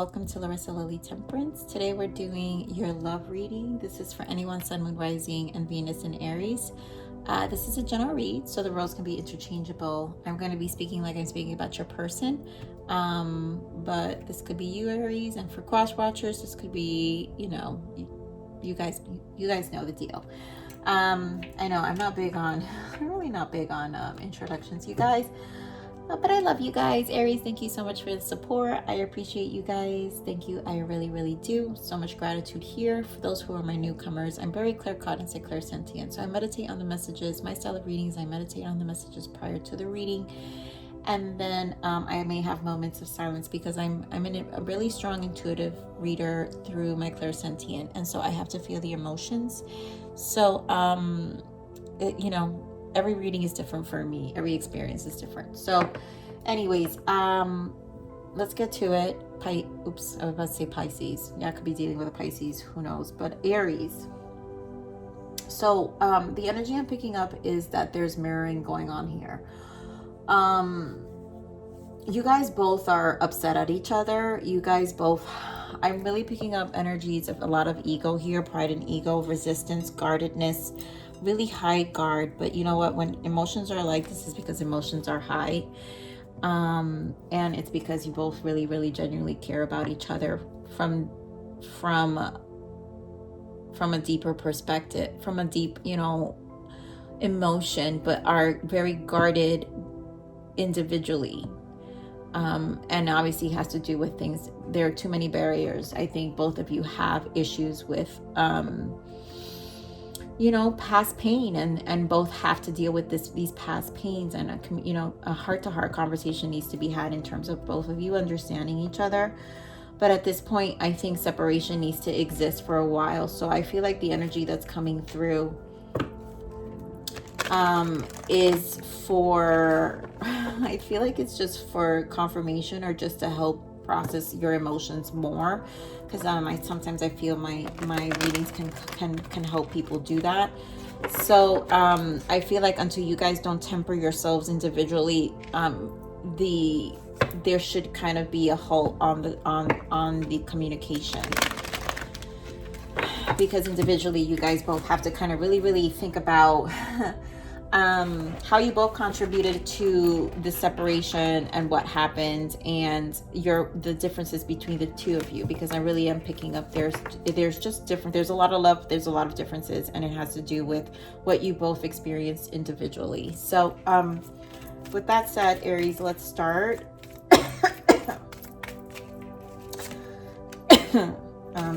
welcome to Larisa Lili Temperance. Today we're doing your love reading. This is for anyone Sun, Moon, Rising, and Venus in Aries. This is a general read, so the roles can be interchangeable. I'm going to be speaking like I'm speaking about your person, but this could be you, Aries, and for cross watchers, this could be, you guys know the deal. I know I'm really not big on introductions, you guys. But I love you guys. Aries, thank you so much for the support. I appreciate you guys. Thank you. I really, really do. So much gratitude here. For those who are my newcomers, I'm very clear-cut and clairsentient. So I meditate on the messages. My style of readings, I meditate on the messages prior to the reading. And then I may have moments of silence because I'm a really strong intuitive reader through my clairsentient. And so I have to feel the emotions. So, every reading is different for me. Every experience is different. So anyways, let's get to it. I was about to say Pisces. Yeah, I could be dealing with a Pisces. Who knows? But Aries. So the energy I'm picking up is that there's mirroring going on here. You guys both are upset at each other. You guys both... I'm really picking up energies of a lot of ego here. Pride and ego, resistance, guardedness, really high guard. But you know what, when emotions are like this is because emotions are high, and it's because you both really, really genuinely care about each other from a deeper perspective, from a deep emotion, but are very guarded individually. And obviously has to do with things. There are too many barriers. I think both of you have issues with past pain, and both have to deal with these past pains, and a heart-to-heart conversation needs to be had in terms of both of you understanding each other. But at this point, I think separation needs to exist for a while. So I feel like the energy that's coming through is for, I feel like it's just for confirmation or just to help process your emotions more, because sometimes I feel my readings can help people do that. So I feel like until you guys don't temper yourselves individually, there should kind of be a halt on the communication, because individually you guys both have to kind of really, really think about how you both contributed to the separation and what happened, and the differences between the two of you, because I really am picking up there's just different, there's a lot of love, there's a lot of differences, and it has to do with what you both experienced individually. So with that said, Aries, let's start.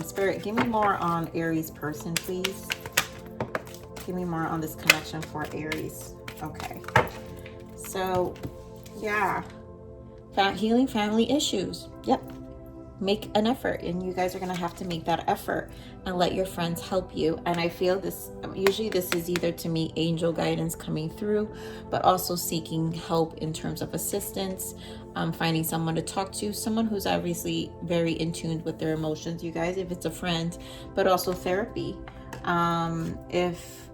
Spirit, give me more on Aries person, please. Give me more on this connection for Aries. Okay. So, yeah. Healing family issues. Yep. Make an effort. And you guys are going to have to make that effort and let your friends help you. And I feel this, usually this is either to me angel guidance coming through, but also seeking help in terms of assistance, finding someone to talk to, someone who's obviously very in tune with their emotions, you guys, if it's a friend, but also therapy.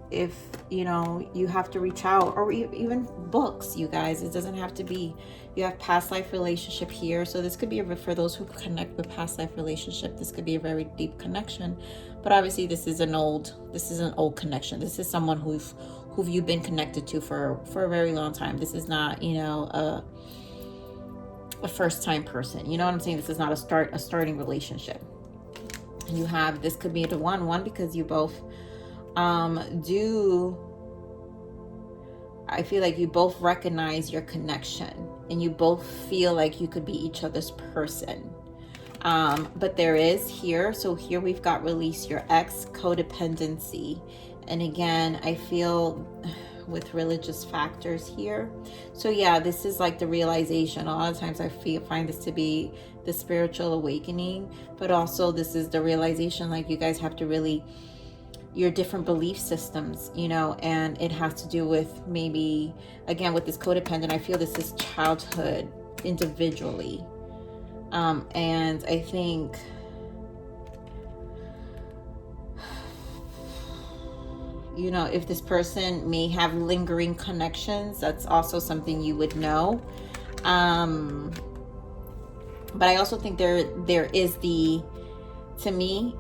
If you have to reach out, or even books, you guys, it doesn't have to be, you have past life relationship here. So this could be for those who connect with past life relationship, this could be a very deep connection, but obviously this is an old connection. This is someone who you've been connected to for a very long time. This is not, a first time person. You know what I'm saying? This is not a starting relationship. You have, this could be the one because you both I feel like you both recognize your connection, and you both feel like you could be each other's person. But there is here, so here we've got release your ex, codependency. And again, I feel with religious factors here. So yeah, this is like the realization. A lot of times I find this to be the spiritual awakening, but also this is the realization, like you guys have to really, your different belief systems, and it has to do with, maybe again with this codependent, I feel this is childhood individually. And I think if this person may have lingering connections, that's also something you would know. But I also think there is to me,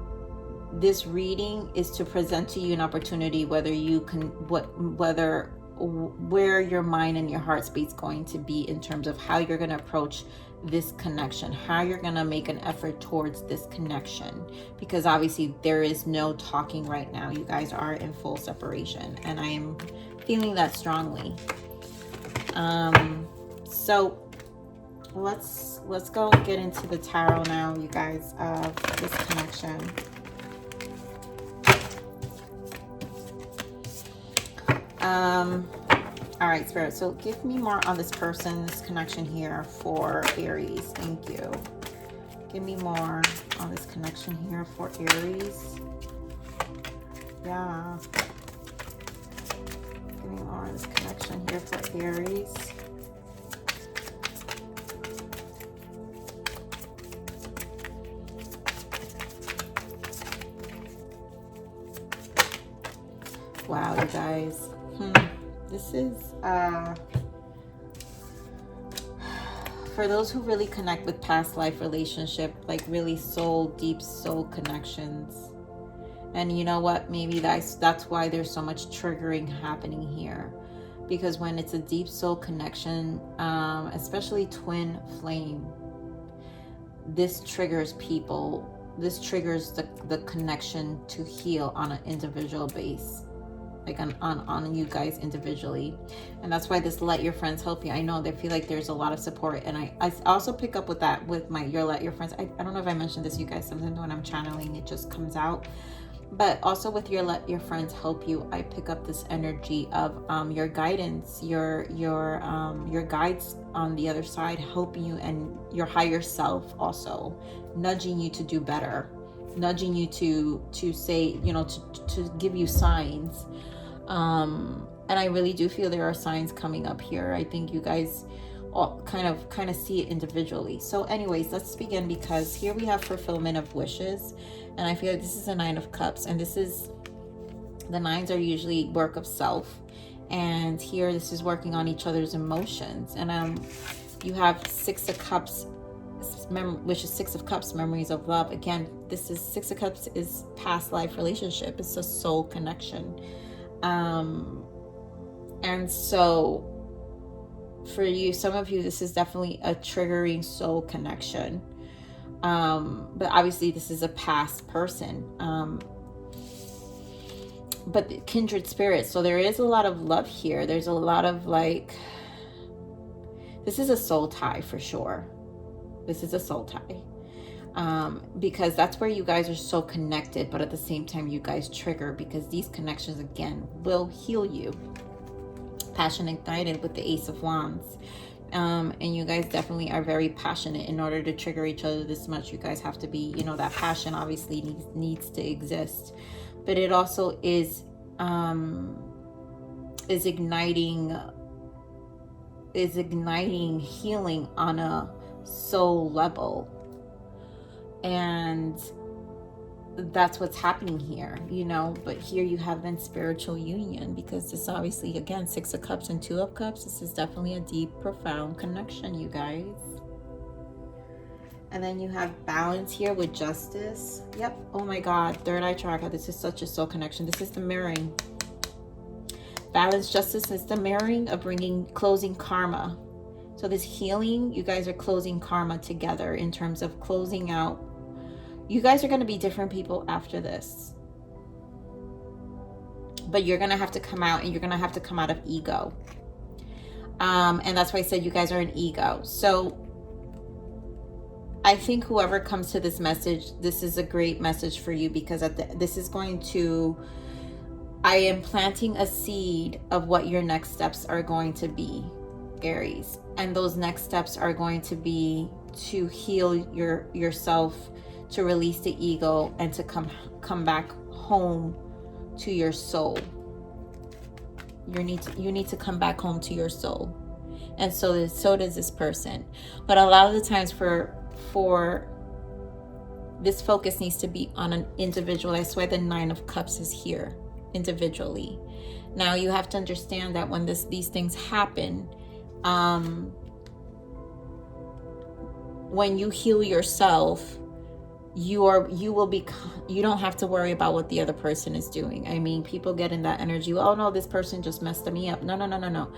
this reading is to present to you an opportunity, whether you can, where your mind and your heart space going to be in terms of how you're going to approach this connection, how you're going to make an effort towards this connection, because obviously there is no talking right now. You guys are in full separation, and I am feeling that strongly. So let's go get into the tarot now, you guys, of this connection. All right, Spirit, so give me more on this person's connection here for Aries. Thank you. Give me more on this connection here for Aries. Yeah. Give me more on this connection here for Aries. Wow, you guys. This is, for those who really connect with past life relationship, like really deep soul connections. And you know what? Maybe that's why there's so much triggering happening here. Because when it's a deep soul connection, especially twin flame, this triggers people. This triggers the connection to heal on an individual base. Like on you guys individually. And that's why this let your friends help you. I know they feel like there's a lot of support, and I also pick up with that with my your let your friends. I don't know if I mentioned this, you guys, sometimes when I'm channeling it just comes out. But also with your let your friends help you, I pick up this energy of your guidance, your guides on the other side helping you, and your higher self also nudging you to do better, nudging you to say, you know, to give you signs. And I really do feel there are signs coming up here. I think you guys all kind of see it individually. So anyways, let's begin, because here we have fulfillment of wishes, and I feel like this is a 9 of Cups, and this is, the 9s are usually work of self, and here this is working on each other's emotions. And you have 6 of Cups, which is 6 of Cups, memories of love. Again, this is 6 of Cups is past life relationship. It's a soul connection. And so for you, some of you, this is definitely a triggering soul connection. But obviously this is a past person. But kindred spirits. So there is a lot of love here. There's a lot of like, this is a soul tie for sure. This is a soul tie. Because that's where you guys are so connected, but at the same time you guys trigger, because these connections again will heal you. Passion ignited with the Ace of Wands. And you guys definitely are very passionate. In order to trigger each other this much, you guys have to be, you know, that passion obviously needs to exist. But it also is igniting healing on a soul level. And that's what's happening here, you know. But here you have then spiritual union, because this obviously, again, 6 of Cups and 2 of Cups. This is definitely a deep, profound connection, you guys. And then you have balance here with justice. Yep. Oh my God. Third eye chakra. This is such a soul connection. This is the mirroring. Balance, justice is the mirroring of closing karma. So this healing, you guys are closing karma together in terms of closing out. You guys are going to be different people after this. But you're going to have to come out, and you're going to have to come out of ego. And that's why I said you guys are an ego. So I think whoever comes to this message, this is a great message for you, because this is going to, I am planting a seed of what your next steps are going to be, Aries. And those next steps are going to be to heal yourself, to release the ego, and to come back home to your soul. You need to come back home to your soul. And so does this person. But a lot of the times for this focus needs to be on an individual. That's why the 9 of Cups is here, individually. Now you have to understand that when these things happen, when you heal yourself, you don't have to worry about what the other person is doing. I mean, people get in that energy, oh no, this person just messed me up. No.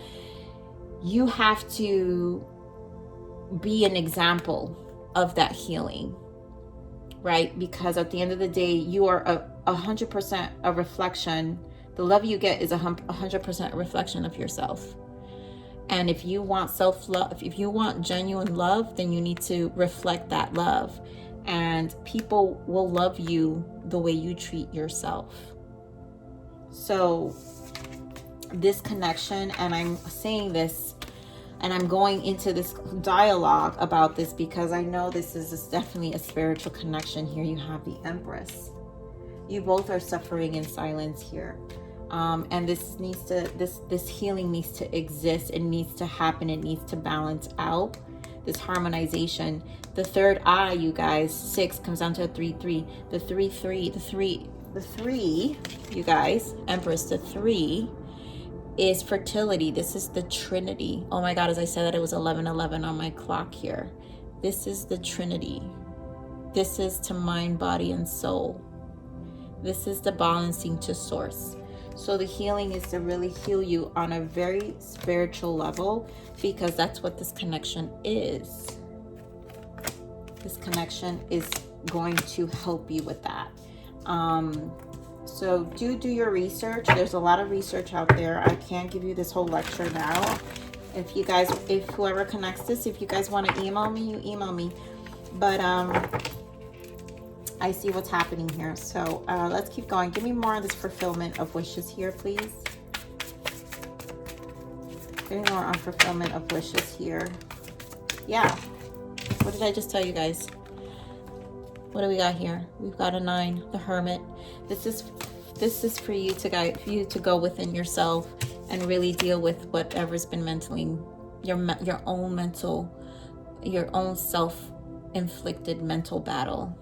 You have to be an example of that healing, right? Because at the end of the day, you are 100% a reflection. The love you get is 100% a reflection of yourself. And if you want self-love, if you want genuine love, then you need to reflect that love. And people will love you the way you treat yourself. So this connection, and I'm saying this, and I'm going into this dialogue about this because I know this is definitely a spiritual connection here. You have the Empress. You both are suffering in silence here. And this healing needs to exist. It needs to happen. It needs to balance out. This harmonization. The third eye, you guys, 6 comes down to a 3-3. The 3, you guys, Empress, the 3 is fertility. This is the Trinity. Oh my God, as I said that, it was 11:11 on my clock here. This is the Trinity. This is to mind, body, and soul. This is the balancing to source. So the healing is to really heal you on a very spiritual level, because that's what this connection is. This connection is going to help you with that. So do your research. There's a lot of research out there. I can't give you this whole lecture now. If whoever connects this, if you guys want to email me, you email me. But I see what's happening here. So let's keep going. Give me more of this fulfillment of wishes here, please. Give me more on fulfillment of wishes here. Yeah. What did I just tell you guys? What do we got here? We've got a 9, the Hermit. This is for you to go within yourself and really deal with whatever's been mentally, your own self-inflicted mental battle.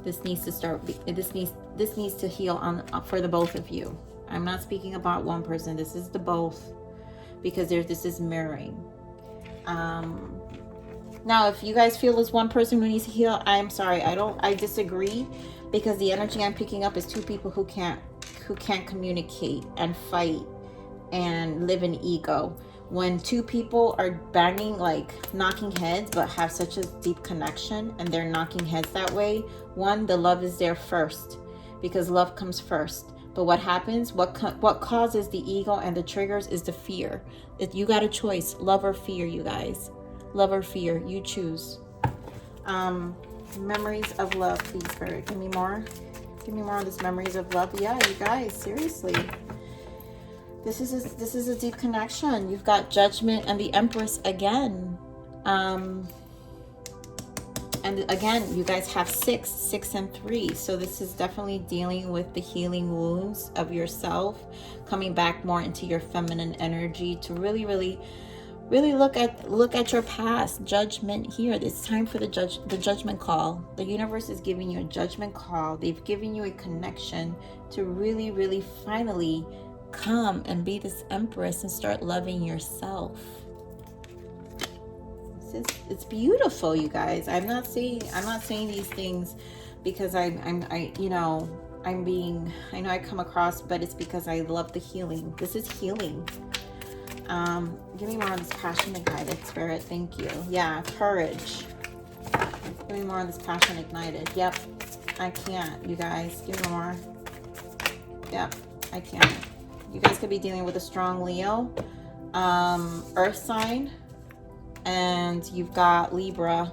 This needs to start. This needs to heal for the both of you. I'm not speaking about one person. This is the both, because this is mirroring. Now, if you guys feel there's one person who needs to heal, I'm sorry. I disagree, because the energy I'm picking up is 2 people who can't communicate and fight and live in ego. When 2 people are banging, like knocking heads, but have such a deep connection and they're knocking heads that way, one, the love is there first, because love comes first. But what happens, what causes the ego and the triggers is the fear. You got a choice, love or fear, you guys. Love or fear, you choose. Memories of love, please, Spirit. Give me more. Give me more of this memories of love. Yeah, you guys, seriously. This is a deep connection. You've got Judgment and the Empress again. And again, you guys have 6 and 3. So this is definitely dealing with the healing wounds of yourself, coming back more into your feminine energy to really look at your past. Judgment here. It's time for the judgment call. The universe is giving you a judgment call. They've given you a connection to really finally come and be this Empress and start loving yourself. It's beautiful, you guys. I'm not saying these things because I know I come across, but it's because I love the healing. This is healing. Give me more on this passion ignited, Spirit. Thank you. Yeah, courage. Give me more on this passion ignited. Yep, I can't, you guys. Give me more. Yep, I can't. You guys could be dealing with a strong Leo, Earth sign, and you've got Libra.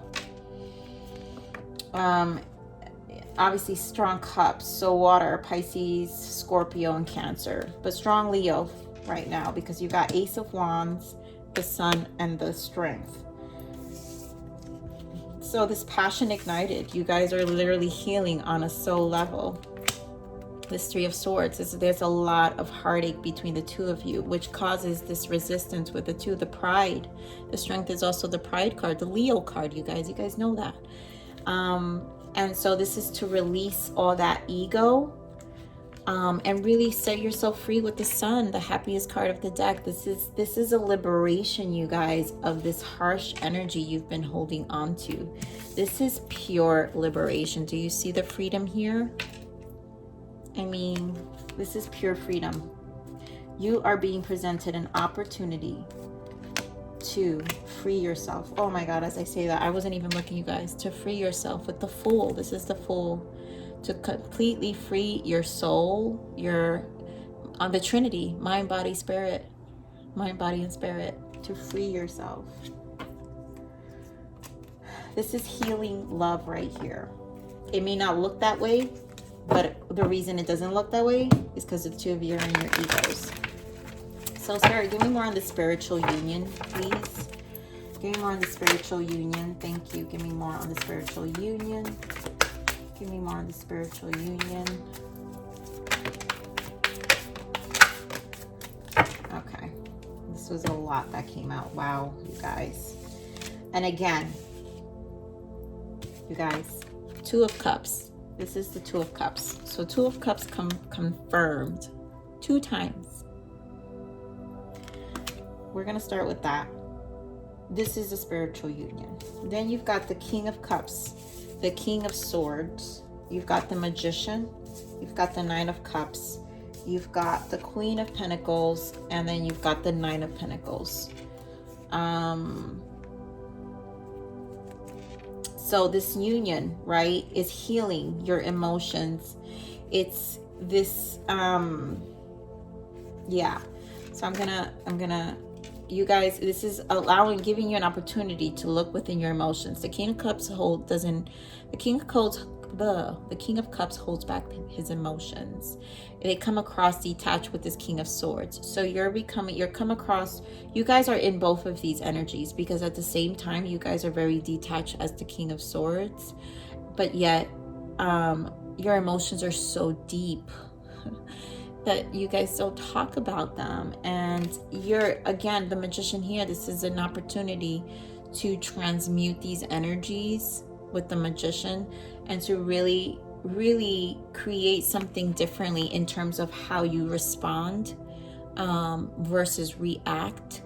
Obviously strong cups, so water, Pisces, Scorpio, and Cancer, but strong Leo right now, because you've got Ace of Wands, the Sun, and the Strength. So this passion ignited, you guys are literally healing on a soul level. This 3 of Swords, there's a lot of heartache between the 2 of you, which causes this resistance with the 2. The pride, the Strength is also the pride card, the Leo card, you guys know that. And so this is to release all that ego and really set yourself free with the Sun, the happiest card of the deck. This is a liberation, you guys, of this harsh energy you've been holding on to. This is pure liberation. Do you see the freedom here? I mean, this is pure freedom. You are being presented an opportunity to free yourself. Oh my God, as I say that, I wasn't even looking, you guys. To free yourself with the Fool. This is the Fool. To completely free your soul, on the Trinity, mind, body, spirit. Mind, body, and spirit. To free yourself. This is healing love right here. It may not look that way, but the reason it doesn't look that way is because the two of you are in your egos. So, Spirit, give me more on the spiritual union, please. Give me more on the spiritual union. Thank you. Give me more on the spiritual union. Give me more on the spiritual union. Okay. This was a lot that came out. Wow, you guys. And again, you guys, Two of Cups. This is the Two of Cups. So Two of Cups confirmed 2 times. We're going to start with that. This is a spiritual union. Then you've got the King of Cups, the King of Swords. You've got the Magician. You've got the Nine of Cups. You've got the Queen of Pentacles. And then you've got the Nine of Pentacles. So this union, right, is healing your emotions. It's this, yeah. So I'm gonna, you guys, this is giving you an opportunity to look within your emotions. The King of Cups the King of Cups holds back his emotions. They come across detached with this King of Swords. So you guys are in both of these energies, because at the same time, you guys are very detached as the King of Swords, but yet your emotions are so deep that you guys don't talk about them. And again, the Magician here, this is an opportunity to transmute these energies with the Magician and to really, really create something differently in terms of how you respond versus react.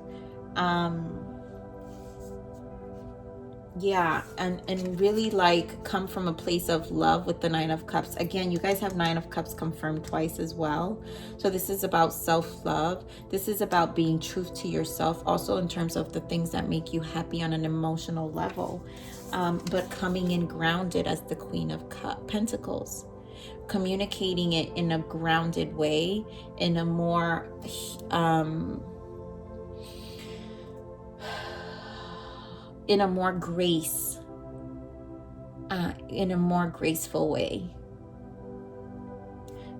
Yeah, and really like come from a place of love with the Nine of Cups. Again, you guys have Nine of Cups confirmed twice as well. So this is about self-love. This is about being true to yourself, also in terms of the things that make you happy on an emotional level, but coming in grounded as the Queen of Pentacles, communicating it in a grounded way, in a more in a more graceful way.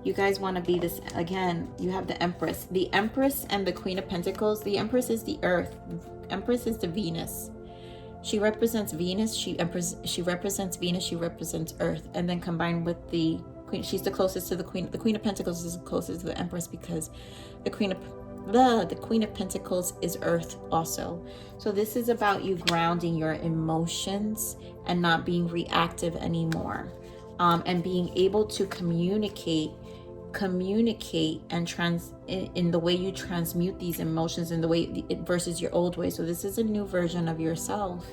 You guys want to be this, again, you have the Empress. The Empress and the Queen of Pentacles. The Empress is the Earth. Empress is the Venus. She represents Venus. She represents Venus. She represents Earth. And then combined with the Queen, she's the closest to the Queen. The Queen of Pentacles is the closest to the Empress, because the Queen of Pentacles is Earth also. So this is about you grounding your emotions and not being reactive anymore, and being able to communicate and in the way you transmute these emotions, in the way versus your old way. So this is a new version of yourself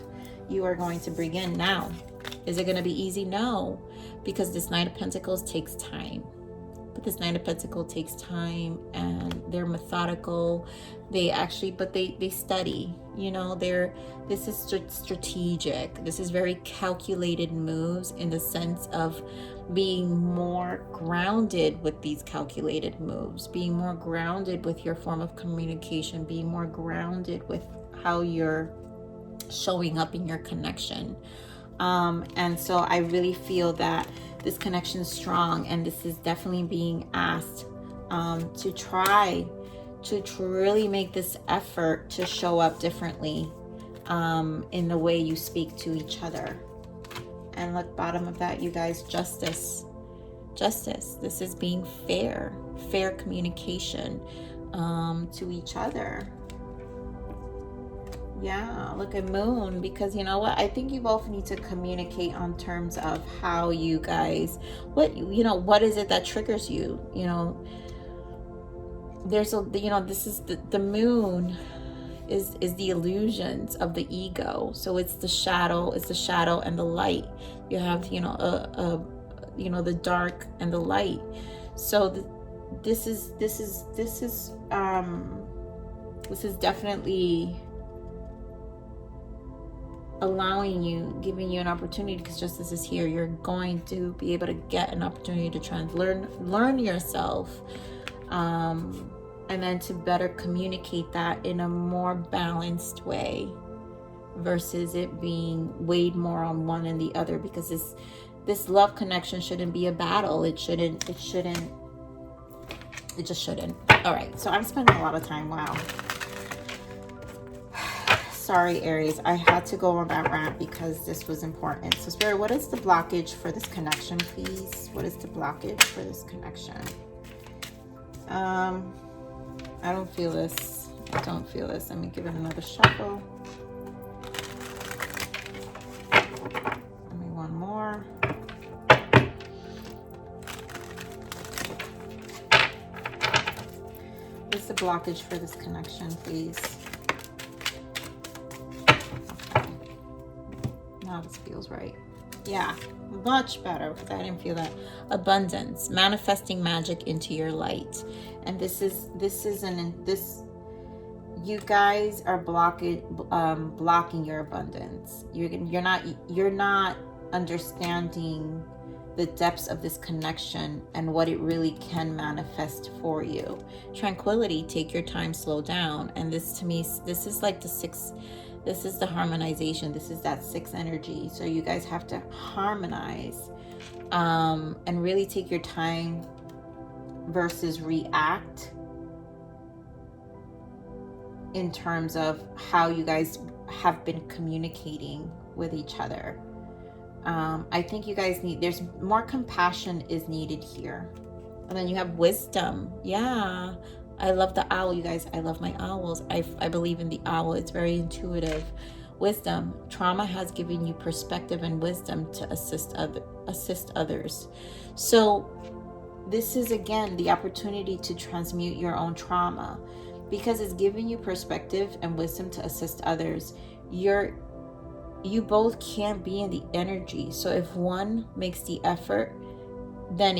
you are going to bring in now. Is it going to be easy? No, because this Nine of Pentacles takes time. But this Nine of Pentacles takes time, and they're methodical. They study, this is strategic. This is very calculated moves, in the sense of being more grounded with these calculated moves, being more grounded with your form of communication, being more grounded with how you're showing up in your connection. And so I really feel that this connection is strong, and this is definitely being asked to try to really make this effort to show up differently in the way you speak to each other. And look, bottom of that, you guys, justice. This is being fair communication to each other. Yeah, look at Moon, because you know what? I think you both need to communicate on terms of how you guys, what is it that triggers you? There's this is the Moon is the illusions of the ego. So it's the shadow and the light. You have, the dark and the light. So this is definitely allowing you, giving you an opportunity, because justice is here. You're going to be able to get an opportunity to learn yourself, and then to better communicate that in a more balanced way, versus it being weighed more on one and the other, because this love connection shouldn't be a battle. It just shouldn't. All right, so I'm spending a lot of time. Wow. Sorry, Aries, I had to go on that rant because this was important. So Spirit, what is the blockage for this connection, please? What is the blockage for this connection? I don't feel this. I don't feel this. Let me give it another shuffle. Give me one more. What's the blockage for this connection, please? Now this feels right. Yeah, much better, because I didn't feel that. Abundance, manifesting magic into your light. And you guys are blocking your abundance. You're not understanding the depths of this connection and what it really can manifest for you. Tranquility, take your time, slow down. And this, to me, this is like the sixth. This is the harmonization. This is that sixth energy. So you guys have to harmonize, and really take your time versus react in terms of how you guys have been communicating with each other. I think you guys there's more compassion is needed here. And then you have wisdom. Yeah. I love the owl, you guys. I love my owls. I believe in the owl. It's very intuitive. Wisdom. Trauma has given you perspective and wisdom to assist others. So this is, again, the opportunity to transmute your own trauma, because it's giving you perspective and wisdom to assist others. You both can't be in the energy. So if one makes the effort, then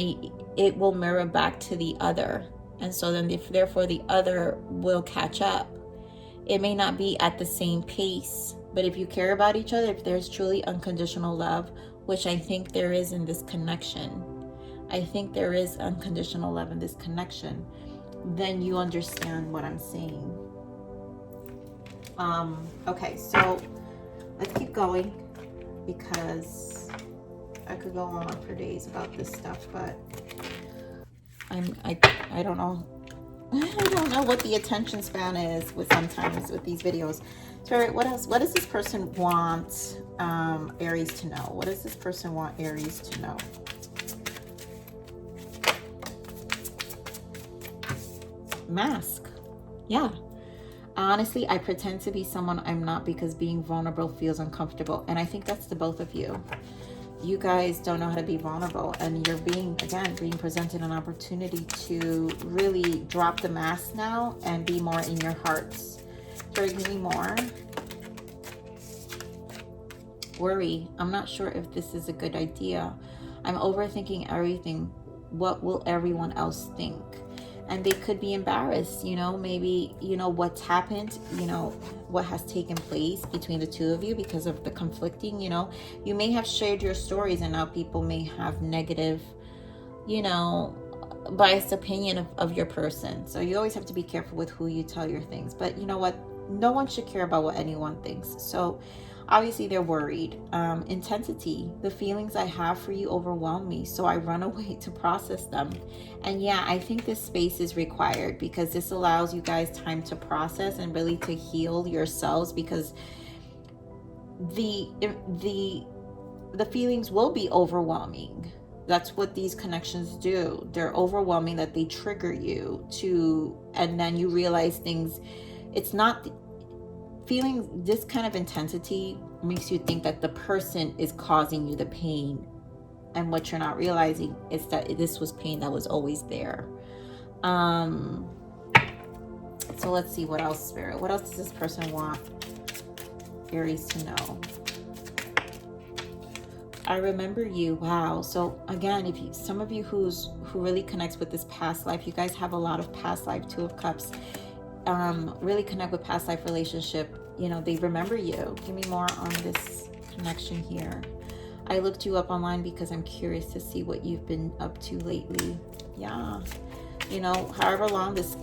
it will mirror back to the other. And so then therefore the other will catch up. It may not be at the same pace, but if you care about each other, if there's truly unconditional love, which I think there is in this connection, I think there is unconditional love in this connection, then you understand what I'm saying. Okay, so let's keep going, because I could go on for days about this stuff, but I don't know. I don't know what the attention span is sometimes with these videos. Spirit, what else? What does this person want Aries to know? What does this person want Aries to know? Mask. Yeah. Honestly, I pretend to be someone I'm not because being vulnerable feels uncomfortable. And I think that's the both of you. You guys don't know how to be vulnerable, and you're being presented an opportunity to really drop the mask now and be more in your hearts. Sorry, give me more. Worry. I'm not sure if this is a good idea. I'm overthinking everything. What will everyone else think? And they could be embarrassed, maybe, what's happened, what has taken place between the two of you because of the conflicting, you may have shared your stories, and now people may have negative, biased opinion of your person. So you always have to be careful with who you tell your things. But you know what? No one should care about what anyone thinks. So obviously they're worried. Intensity. The feelings I have for you overwhelm me, so I run away to process them. And yeah, I think this space is required, because this allows you guys time to process and really to heal yourselves, because the feelings will be overwhelming. That's what these connections do. They're overwhelming, that they trigger you to, and then you realize things. It's not feeling this kind of intensity makes you think that the person is causing you the pain. And what you're not realizing is that this was pain that was always there. So let's see what else, Spirit. What else does this person want Aries to know? I remember you. Wow. So again, if you, some of you who really connects with this past life, you guys have a lot of past life. Two of Cups. Really connect with past life relationship. You know, they remember you. Give me more on this connection here. I looked you up online because I'm curious to see what you've been up to lately. Yeah. You know, however long this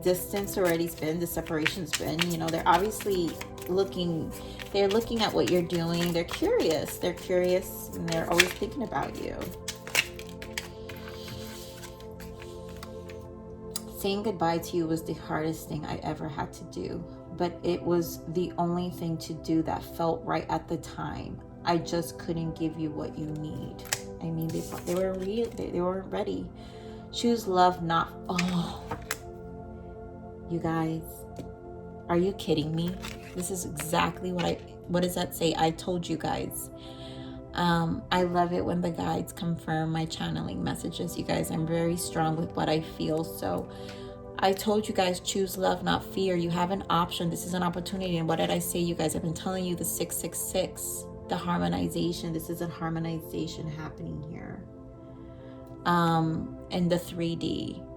distance already's been, the separation's been, you know, they're obviously looking at what you're doing. They're curious and they're always thinking about you. Saying goodbye to you was the hardest thing I ever had to do, but it was the only thing to do that felt right at the time. I just couldn't give you what you need. I mean, they weren't ready. Choose love, not... Oh, you guys, are you kidding me? This is exactly what does that say? I told you guys. I love it when the guides confirm my channeling messages. You guys, I'm very strong with what I feel. So I told you guys, choose love, not fear. You have an option. This is an opportunity. And what did I say, you guys? I've been telling you the 666, the harmonization. This is a harmonization happening here. And the 3D.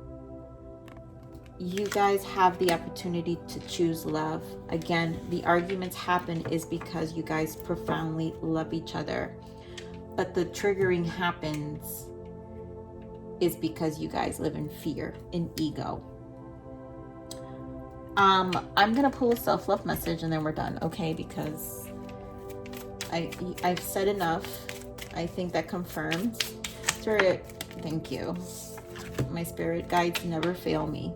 You guys have the opportunity to choose love. Again, the arguments happen is because you guys profoundly love each other. But the triggering happens is because you guys live in fear, in ego. I'm going to pull a self-love message and then we're done, okay? Because I've said enough. I think that confirms. Spirit, thank you. My spirit guides never fail me.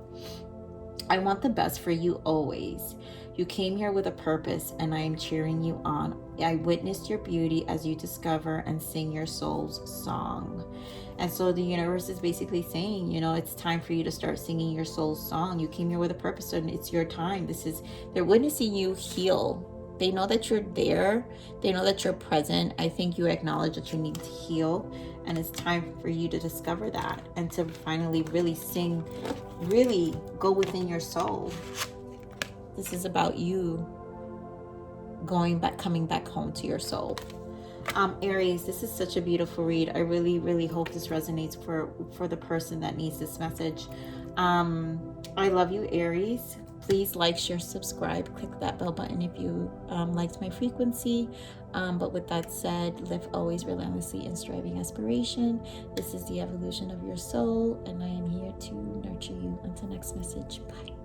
I want the best for you always. You came here with a purpose and I am cheering you on. I witnessed your beauty as you discover and sing your soul's song. And so the universe is basically saying, you know, it's time for you to start singing your soul's song. You came here with a purpose and it's your time. They're witnessing you heal. They know that you're there. They know that you're present. I think you acknowledge that you need to heal. And it's time for you to discover that and to finally really sing, really go within your soul. This is about you coming back home to your soul. Aries, this is such a beautiful read. I really, really hope this resonates for the person that needs this message. I love you, Aries. Please like, share, subscribe. Click that bell button if you liked my frequency. But with that said, live always relentlessly in striving aspiration. This is the evolution of your soul, and I am here to nurture you. Until next message, bye.